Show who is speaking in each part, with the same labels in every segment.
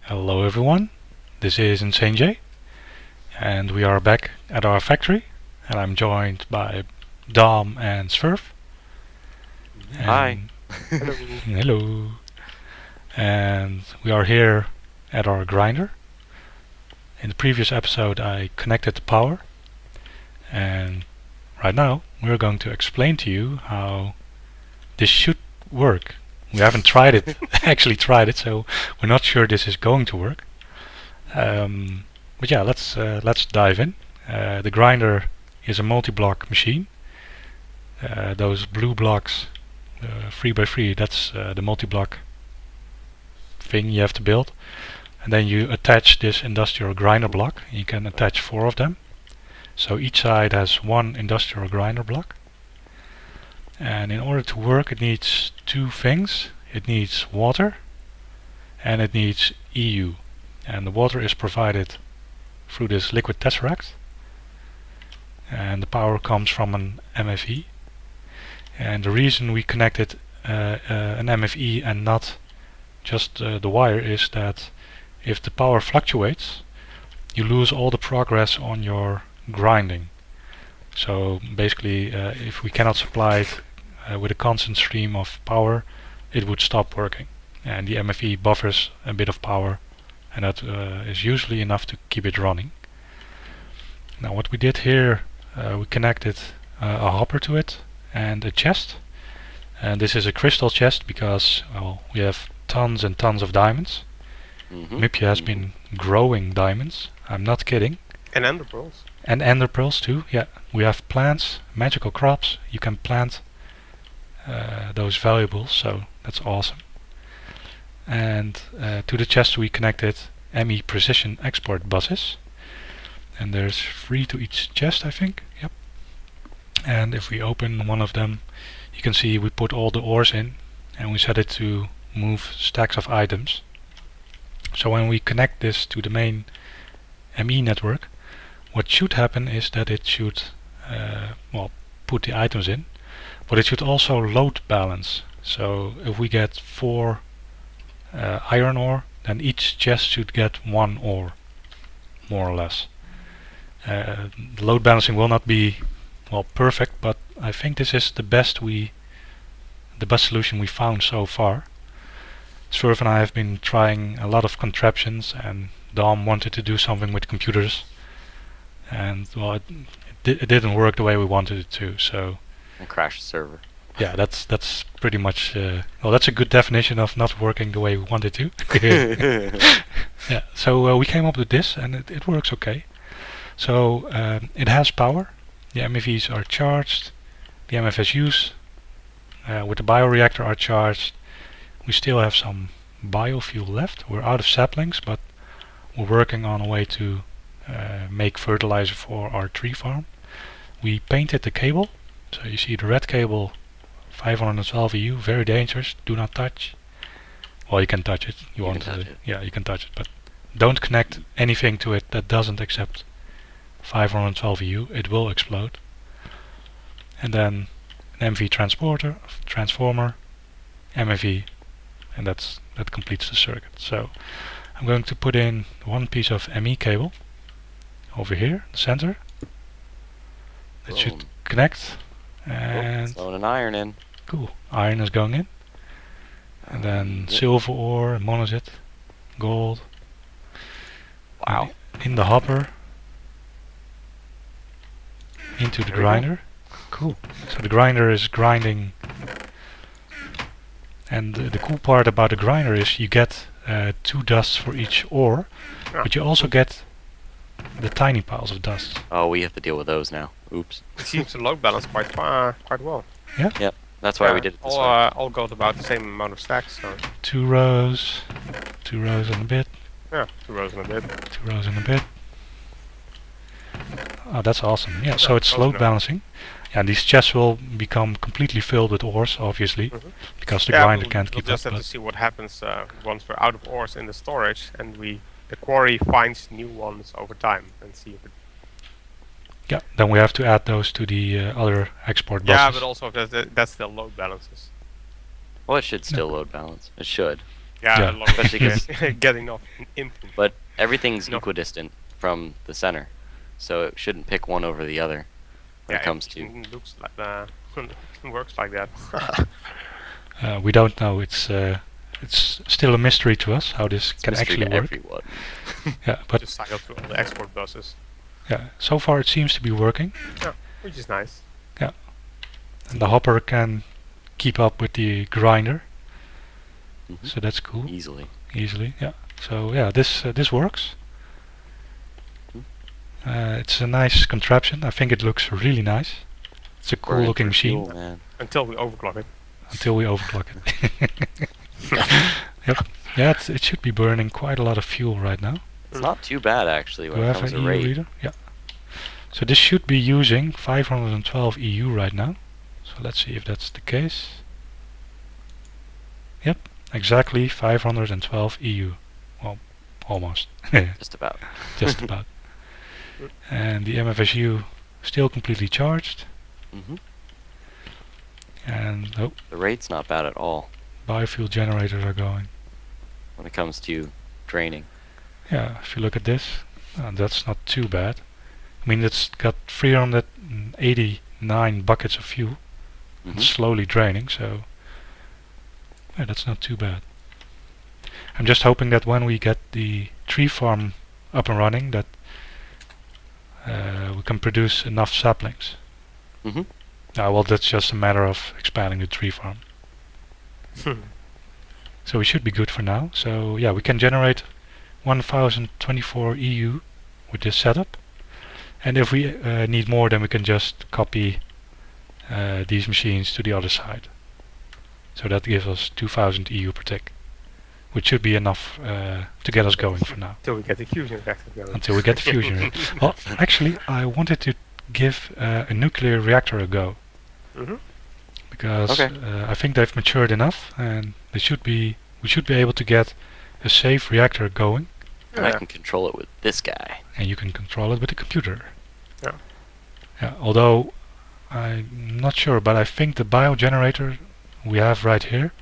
Speaker 1: Hello everyone, this is InsaneJ and we are back at our factory and I'm joined by Dom and Swerve.
Speaker 2: Hi.
Speaker 1: Hello. Hello. And we are here at our grinder. In the previous episode I connected the power and right now we're going to explain to you how this should work. We haven't tried it, actually tried it, so we're not sure this is going to work. But yeah, let's dive in. The grinder is a multi-block machine. Those blue blocks, 3x3, that's the multi-block thing you have to build. And then you attach this industrial grinder block. You can attach 4 of them. So each side has one industrial grinder block. And in order to work it needs 2 things. It needs water and it needs EU. And the water is provided through this liquid tesseract. And the power comes from an MFE. And the reason we connected an MFE and not just the wire is that if the power fluctuates, you lose all the progress on your grinding. So basically, if we cannot supply it with a constant stream of power, it would stop working. And the MFE buffers a bit of power, and that is usually enough to keep it running. Now what we did here, we connected a hopper to it and a chest. And this is a crystal chest because we have tons and tons of diamonds. Mipje has been growing diamonds, I'm not kidding.
Speaker 3: And ender pearls.
Speaker 1: And ender pearls too, yeah. We have plants, magical crops, you can plant those valuables, so that's awesome. And to the chest we connected ME precision export buses. And there's 3 to each chest, I think, yep. And if we open one of them, you can see we put all the ores in and we set it to move stacks of items. So when we connect this to the main ME network, what should happen is that it should put the items in, but it should also load balance. So if we get 4 iron ore, then each chest should get 1 ore, more or less. The load balancing will not be perfect, but I think this is the best solution we found so far. Swerve and I have been trying a lot of contraptions, and Dom wanted to do something with computers, and it didn't work the way we wanted it to. So
Speaker 2: And crash the server.
Speaker 1: yeah, that's pretty much that's a good definition of not working the way we wanted to. Yeah, so we came up with this, and it works okay. So it has power. The MFEs are charged. The MFSUs with the bioreactor are charged. We still have some biofuel left. We're out of saplings, but we're working on a way to make fertilizer for our tree farm. We painted the cable. So you see the red cable, 512 EU, very dangerous, do not touch. Well, you can touch it. You want to, yeah, you can touch it, but don't connect anything to it that doesn't accept 512 EU, it will explode. And then an MV transformer, MFE, and that completes the circuit. So I'm going to put in 1 piece of ME cable over here, the center. It should connect. And
Speaker 2: throwing an iron in.
Speaker 1: Cool, iron is going in. And then silver ore, monazite, gold.
Speaker 2: Wow.
Speaker 1: In the hopper. Into the grinder. Cool. So the grinder is grinding. And the cool part about the grinder is you get 2 dusts for each ore, but you also get the tiny piles of dust.
Speaker 2: Oh, we have to deal with those now. Oops.
Speaker 3: It seems to load balance quite well.
Speaker 1: Yeah?
Speaker 2: Yep. That's why we did it this way.
Speaker 3: All got about the same amount of stacks. So.
Speaker 1: 2 rows and a bit.
Speaker 3: Yeah, 2 rows and a bit.
Speaker 1: 2 rows and a bit. Oh, that's awesome. Yeah, so it's load balancing. Yeah, and these chests will become completely filled with ores, obviously, because the grinder can't keep up.
Speaker 3: We'll just have to see what happens once we're out of ores in the storage, and the quarry finds new ones over time, and see if it.
Speaker 1: Yeah, then we have to add those to the other export buses.
Speaker 3: Yeah, but also that's still load balances.
Speaker 2: Well, it should still load balance. It should.
Speaker 3: Yeah,
Speaker 1: Yeah.
Speaker 3: as long as
Speaker 2: Especially
Speaker 3: you
Speaker 2: 'cause-
Speaker 3: get enough input.
Speaker 2: But everything's
Speaker 3: No.
Speaker 2: equidistant from the center, so it shouldn't pick one over the other when
Speaker 3: Yeah,
Speaker 2: it comes to.
Speaker 3: it looks like works like that.
Speaker 1: We don't know. It's still a mystery to us how this
Speaker 2: It's
Speaker 1: can
Speaker 2: mystery
Speaker 1: actually
Speaker 2: to
Speaker 1: work.
Speaker 2: everyone.
Speaker 1: Yeah, but
Speaker 3: Just cycle through all the export buses,
Speaker 1: yeah, so far it seems to be working.
Speaker 3: which is nice.
Speaker 1: And the hopper can keep up with the grinder,
Speaker 2: Mhm.
Speaker 1: so that's cool.
Speaker 2: Easily.
Speaker 1: Easily, yeah. So yeah, this works. It's a nice contraption. I think it looks really nice. It's a
Speaker 2: We're
Speaker 1: cool
Speaker 2: in
Speaker 1: looking
Speaker 2: for
Speaker 1: machine
Speaker 2: fuel, man.
Speaker 3: Until we overclock it.
Speaker 1: until we overclock it. Yep. Yeah, it should be burning quite a lot of fuel right now.
Speaker 2: It's not too bad actually
Speaker 1: Do
Speaker 2: when
Speaker 1: I
Speaker 2: it
Speaker 1: have
Speaker 2: comes
Speaker 1: an
Speaker 2: to
Speaker 1: EU
Speaker 2: rate.
Speaker 1: reader? Yeah. So this should be using 512 EU right now. So let's see if that's the case. Yep, exactly 512 EU. Well, almost.
Speaker 2: Just about.
Speaker 1: Just about. And the MFSU still completely charged.
Speaker 2: hmm
Speaker 1: And oh,
Speaker 2: The rate's not bad at all
Speaker 1: biofuel generators are going.
Speaker 2: when it comes to draining.
Speaker 1: Yeah, if you look at this, that's not too bad. I mean, it's got 389 buckets of fuel.
Speaker 2: Mhm.
Speaker 1: It's slowly draining, so yeah, that's not too bad. I'm just hoping that when we get the tree farm up and running, that we can produce enough saplings.
Speaker 2: Mhm.
Speaker 1: Well, that's just a matter of expanding the tree farm. So we should be good for now. So yeah, we can generate 1024 EU with this setup. And if we need more, then we can just copy these machines to the other side. So that gives us 2000 EU per tick, which should be enough to get us going for now.
Speaker 3: Until we get the fusion reactor going.
Speaker 1: Until we get the fusion. Well, actually, I wanted to give a nuclear reactor a go, because
Speaker 2: Okay.
Speaker 1: I think they've matured enough, and we should be able to get a safe reactor going,
Speaker 2: And I
Speaker 3: Yeah.
Speaker 2: can control it with this guy.
Speaker 1: and you can control it with the computer.
Speaker 3: Yeah.
Speaker 1: Yeah. Although I'm not sure, but I think the biogenerator we have right here,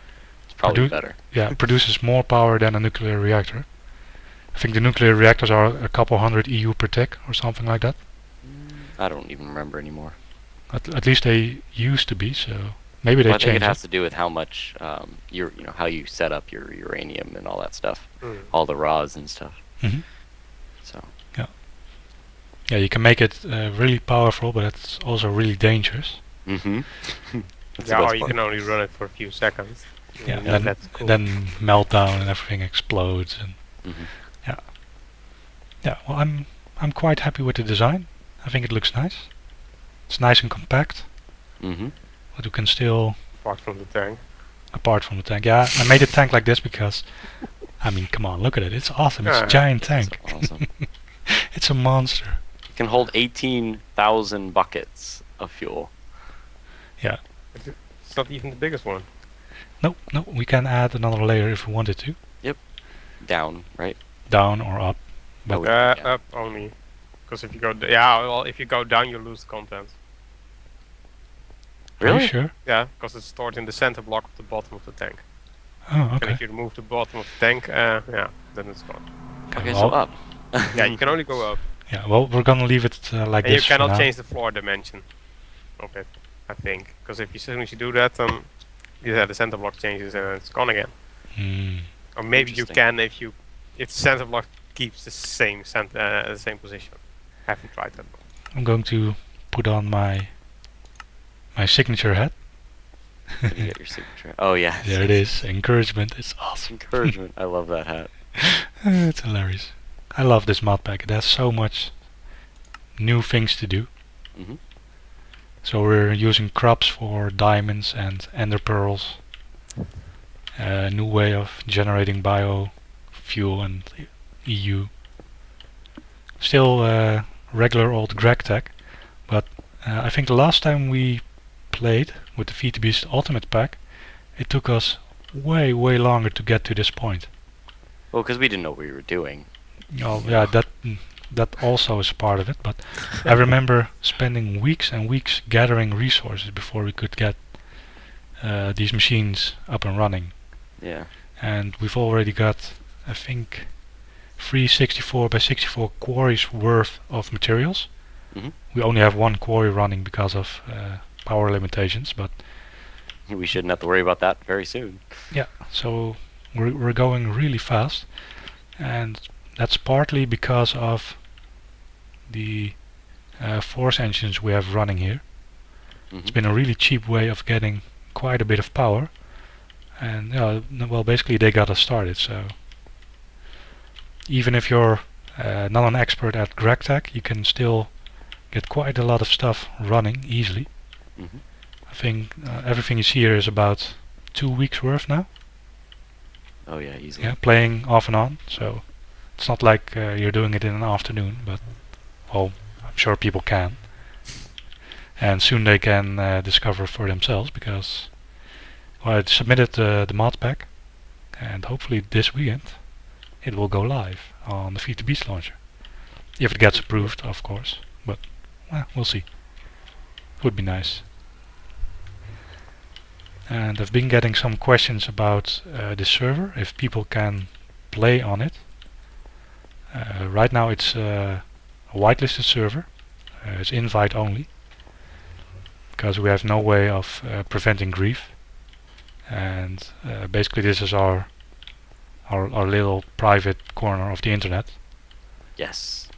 Speaker 2: It's probably
Speaker 1: Produ-
Speaker 2: better.
Speaker 1: yeah, produces more power than a nuclear reactor. I think the nuclear reactors are a couple hundred EU per tick or something like that.
Speaker 2: I don't even remember anymore.
Speaker 1: At least they used to be, so maybe they
Speaker 2: Well, I think it
Speaker 1: changed
Speaker 2: has to do with how much how you set up your uranium and all that stuff,
Speaker 3: Mm.
Speaker 2: all the raws and stuff.
Speaker 1: Mhm.
Speaker 2: So
Speaker 1: Yeah, you can make it really powerful, but it's also really dangerous.
Speaker 2: mm-hmm.
Speaker 3: Yeah, or you can only run it for a few seconds.
Speaker 1: Yeah,
Speaker 3: And that's cool.
Speaker 1: then meltdown and everything explodes. And
Speaker 2: hmm
Speaker 1: yeah, well, I'm quite happy with the design. I think it looks nice. It's nice and compact,
Speaker 2: hmm
Speaker 1: but we can still,
Speaker 3: Apart from the tank.
Speaker 1: apart from the tank. Yeah, I made a tank like this because, I mean, come on, look at it. It's awesome. It's a
Speaker 3: Yeah.
Speaker 1: giant tank.
Speaker 2: Awesome.
Speaker 1: It's a monster.
Speaker 2: It can hold 18,000 buckets of fuel.
Speaker 3: It's not even the biggest one.
Speaker 1: No, we can add another layer if we wanted to,
Speaker 2: Down, right?
Speaker 1: down or up. But
Speaker 2: Oh, yeah.
Speaker 3: Up only. Because if you go, if you go down, you lose the contents.
Speaker 1: are you
Speaker 2: Really?
Speaker 1: sure?
Speaker 3: Yeah, because it's stored in the center block of the bottom of the tank.
Speaker 1: Oh,
Speaker 3: And
Speaker 1: okay.
Speaker 3: if you remove the bottom of the tank, yeah, then it's gone.
Speaker 2: Okay,
Speaker 1: well,
Speaker 2: so up.
Speaker 3: Yeah, you can only go up.
Speaker 1: Yeah, well, we're gonna leave it like
Speaker 3: And you
Speaker 1: this for
Speaker 3: cannot
Speaker 1: now.
Speaker 3: change the floor dimension of it, I think. Because if you, as soon as you do that, the center block changes and it's gone again.
Speaker 1: Hmm.
Speaker 3: Or maybe you
Speaker 2: Interesting.
Speaker 3: can if the center block keeps the same position. Haven't tried that one.
Speaker 1: I'm going to put on my signature hat.
Speaker 2: Where do you get your signature? Oh yeah.
Speaker 1: There it is. Encouragement. It's awesome.
Speaker 2: Encouragement. I love that hat.
Speaker 1: It's hilarious. I love this mod pack. It has so much new things to do.
Speaker 2: hmm
Speaker 1: So we're using crops for diamonds and ender pearls. A new way of generating biofuel and EU. Still regular old Greg tech, but I think the last time we played with the Feed the Beast Ultimate pack, it took us way longer to get to this point.
Speaker 2: Well, because we didn't know what we were doing.
Speaker 1: Oh yeah, that also is part of it, but I remember spending weeks and weeks gathering resources before we could get these machines up and running.
Speaker 2: Yeah.
Speaker 1: and we've already got, I think, 3 64 by 64 quarries worth of materials.
Speaker 2: Hmm.
Speaker 1: We only have one quarry running because of power limitations, but
Speaker 2: We shouldn't have to worry about that very soon.
Speaker 1: yeah, so we're going really fast, and that's partly because of the force engines we have running here. It's been a really cheap way of getting quite a bit of power, and well, basically they got us started. So even if you're not an expert at GregTech, you can still get quite a lot of stuff running easily.
Speaker 2: Hmm.
Speaker 1: I think everything you see here is about 2 weeks worth now.
Speaker 2: Oh yeah, easily.
Speaker 1: Yeah, playing off and on. So it's not like you're doing it in an afternoon, but well, I'm sure people can. And soon they can discover for themselves, because well, I submitted the mod pack, and hopefully this weekend it will go live on the Feed the Beast launcher. If it gets approved, of course, but we'll see. Would be nice. And I've been getting some questions about this server, if people can play on it. Right now it's a whitelisted server. It's invite only, because we have no way of preventing grief, and basically this is our little private corner of the internet,
Speaker 2: Yes.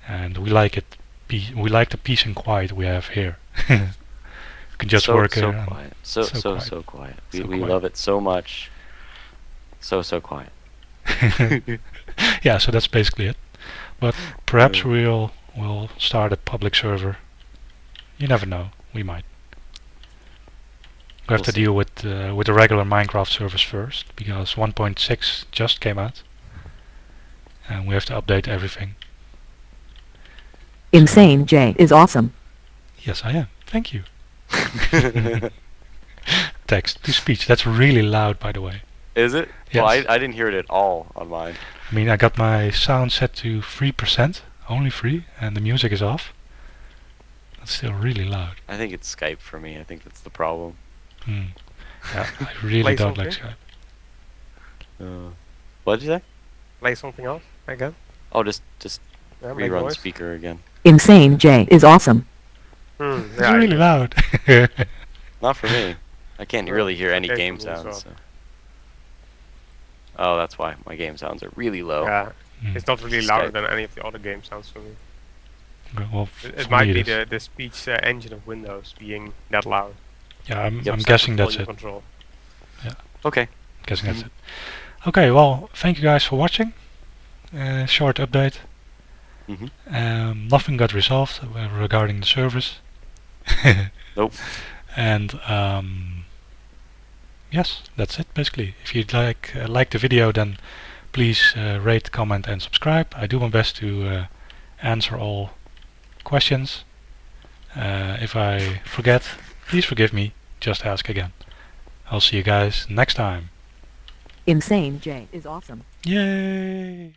Speaker 1: and we like it. We like the peace and quiet we have here. You can just
Speaker 2: so,
Speaker 1: work
Speaker 2: so
Speaker 1: here.
Speaker 2: quiet. So
Speaker 1: quiet.
Speaker 2: so quiet.
Speaker 1: So
Speaker 2: We
Speaker 1: quiet.
Speaker 2: love it so much. So quiet.
Speaker 1: Yeah, so that's basically it. But perhaps we'll start a public server. You never know. We might. We have
Speaker 2: We'll
Speaker 1: to
Speaker 2: see.
Speaker 1: deal with the regular Minecraft servers first, because 1.6 just came out, and we have to update everything.
Speaker 4: InsaneJ is awesome.
Speaker 1: Yes, I am. Thank you. Text to speech. That's really loud, by the way.
Speaker 2: Is it?
Speaker 1: Yes.
Speaker 2: Well, I didn't hear it at all on mine.
Speaker 1: I mean, I got my sound set to 3%, only 3, and the music is off. That's still really loud.
Speaker 2: I think it's Skype for me. I think that's the problem.
Speaker 1: Yeah, I really
Speaker 3: Play
Speaker 1: don't like
Speaker 3: something?
Speaker 1: Skype.
Speaker 2: What did you say?
Speaker 3: Play something else again.
Speaker 2: Oh, just
Speaker 3: Yeah, make
Speaker 2: rerun
Speaker 3: noise.
Speaker 2: speaker again.
Speaker 4: InsaneJ is awesome.
Speaker 1: It's
Speaker 3: Yeah,
Speaker 1: really loud.
Speaker 2: Not for me. I can't
Speaker 3: Well,
Speaker 2: really hear any
Speaker 3: okay,
Speaker 2: game
Speaker 3: for me as
Speaker 2: sounds.
Speaker 3: well.
Speaker 2: So. Oh, that's why my game sounds are really low.
Speaker 3: Yeah,
Speaker 1: Mm.
Speaker 3: it's not really
Speaker 2: Skype.
Speaker 3: louder than any of the other game sounds for me.
Speaker 1: Well,
Speaker 3: It
Speaker 1: for
Speaker 3: might
Speaker 1: me
Speaker 3: be
Speaker 1: it is.
Speaker 3: the speech engine of Windows being that loud.
Speaker 1: Yeah, I'm
Speaker 2: Yep.
Speaker 1: guessing that's it.
Speaker 3: Control.
Speaker 2: Okay.
Speaker 1: Guessing that's it. Okay, well, thank you guys for watching. Short update.
Speaker 2: Mm-hmm.
Speaker 1: Nothing got resolved regarding the service.
Speaker 2: Nope.
Speaker 1: And yes, that's it basically. If you'd like the video, then please rate, comment, and subscribe. I do my best to answer all questions. If I forget, please forgive me. Just ask again. I'll see you guys next time.
Speaker 4: InsaneJ is awesome.
Speaker 1: Yay!